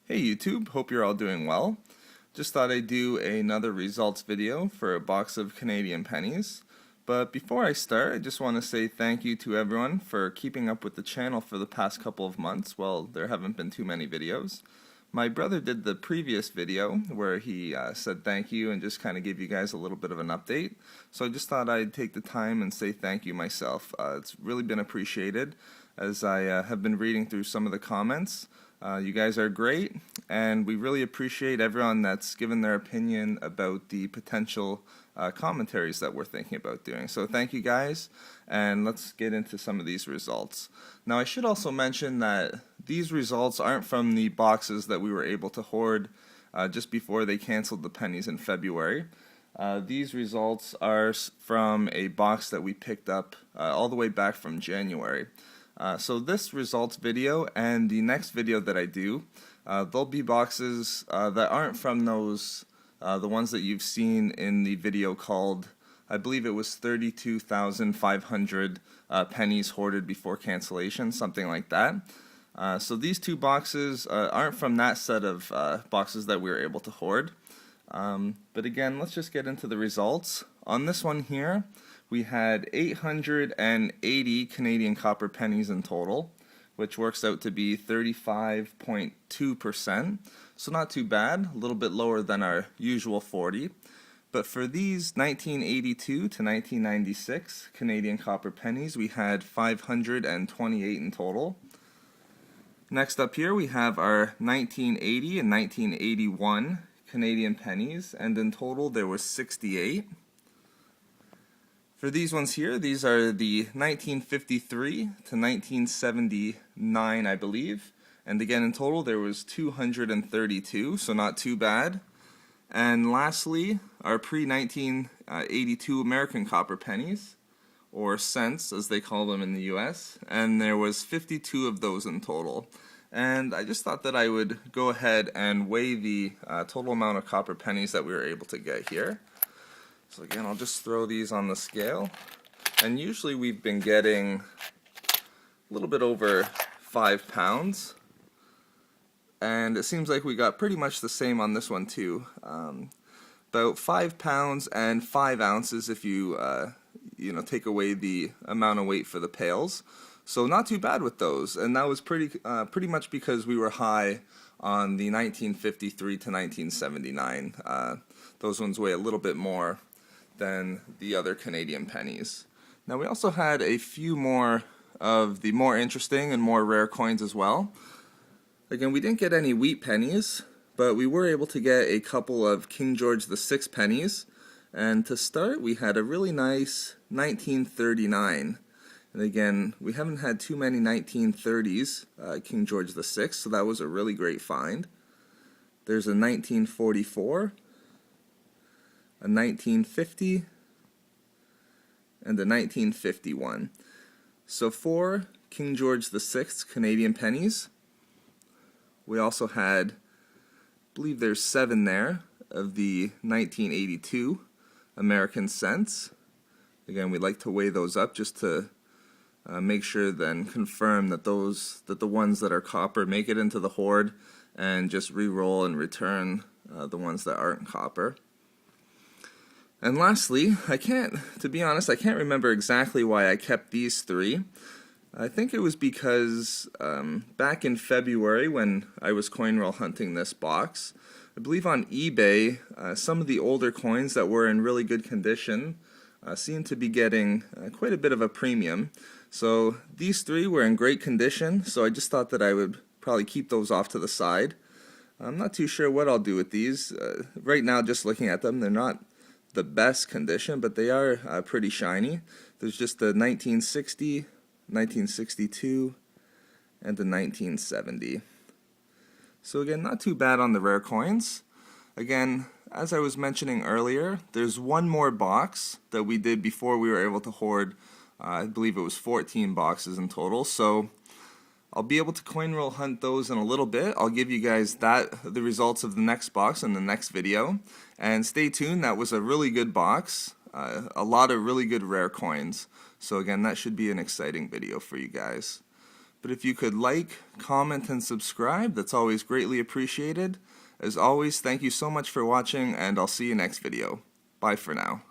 Hey YouTube, hope you're all doing well. Just thought I'd do another results video for a box of Canadian pennies. But before I start, I just want to say thank you to everyone for keeping up with the channel for the past couple of months. Well, there haven't been too many videos. My brother did the previous video where he said thank you and just kind of gave you guys a little bit of an update. So I just thought I'd take the time and say thank you myself. It's really been appreciated as I have been reading through some of the comments. You guys are great, and we really appreciate everyone that's given their opinion about the potential commentaries that we're thinking about doing. So thank you guys, and let's get into some of these results. Now I should also mention that these results aren't from the boxes that we were able to hoard just before they canceled the pennies in February. These results are from a box that we picked up all the way back from January. So this results video and the next video that I do, there'll be boxes that aren't from those, the ones that you've seen in the video called, I believe it was 32,500 pennies hoarded before cancellation, something like that. So these two boxes aren't from that set of boxes that we were able to hoard. But again, let's just get into the results. On this one here, we had 880 Canadian copper pennies in total, which works out to be 35.2%. So not too bad, a little bit lower than our usual 40. But for these 1982 to 1996 Canadian copper pennies, we had 528 in total. Next up here, we have our 1980 and 1981 Canadian pennies, and in total there was 68. For these ones here, these are the 1953 to 1979, I believe. And again, in total, there was 232, so not too bad. And lastly, our pre-1982 American copper pennies, or cents as they call them in the US, and there was 52 of those in total. And I just thought that I would go ahead and weigh the total amount of copper pennies that we were able to get here. So again, I'll just throw these on the scale, and usually we've been getting a little bit over 5 pounds, and it seems like we got pretty much the same on this one too. About 5 pounds and 5 ounces if you take away the amount of weight for the pails. So not too bad with those, and that was pretty much because we were high on the 1953 to 1979. Those ones weigh a little bit more than the other Canadian pennies. Now we also had a few more of the more interesting and more rare coins as well. Again, we didn't get any wheat pennies, but we were able to get a couple of King George VI pennies. And to start, we had a really nice 1939. And again, we haven't had too many 1930s King George VI, so that was a really great find. There's a 1944, a 1950, and a 1951. So 4 King George VI Canadian pennies. We also had, I believe there's 7 there, of the 1982 American cents. Again, we'd like to weigh those up just to make sure then confirm that the ones that are copper make it into the hoard, and just re-roll and return the ones that aren't copper. And lastly, to be honest, I can't remember exactly why I kept these 3. I think it was because back in February when I was coin roll hunting this box, I believe on eBay, some of the older coins that were in really good condition seemed to be getting quite a bit of a premium. So these 3 were in great condition, so I just thought that I would probably keep those off to the side. I'm not too sure what I'll do with these. Right now, just looking at them, they're not the best condition, but they are pretty shiny. There's just the 1960, 1962, and the 1970. So again, not too bad on the rare coins. Again, as I was mentioning earlier, there's one more box that we did before we were able to hoard. I believe it was 14 boxes in total. So I'll be able to coin roll hunt those in a little bit. I'll give you guys the results of the next box in the next video. And stay tuned, that was a really good box. A lot of really good rare coins. So again, that should be an exciting video for you guys. But if you could like, comment, and subscribe, that's always greatly appreciated. As always, thank you so much for watching, and I'll see you next video. Bye for now.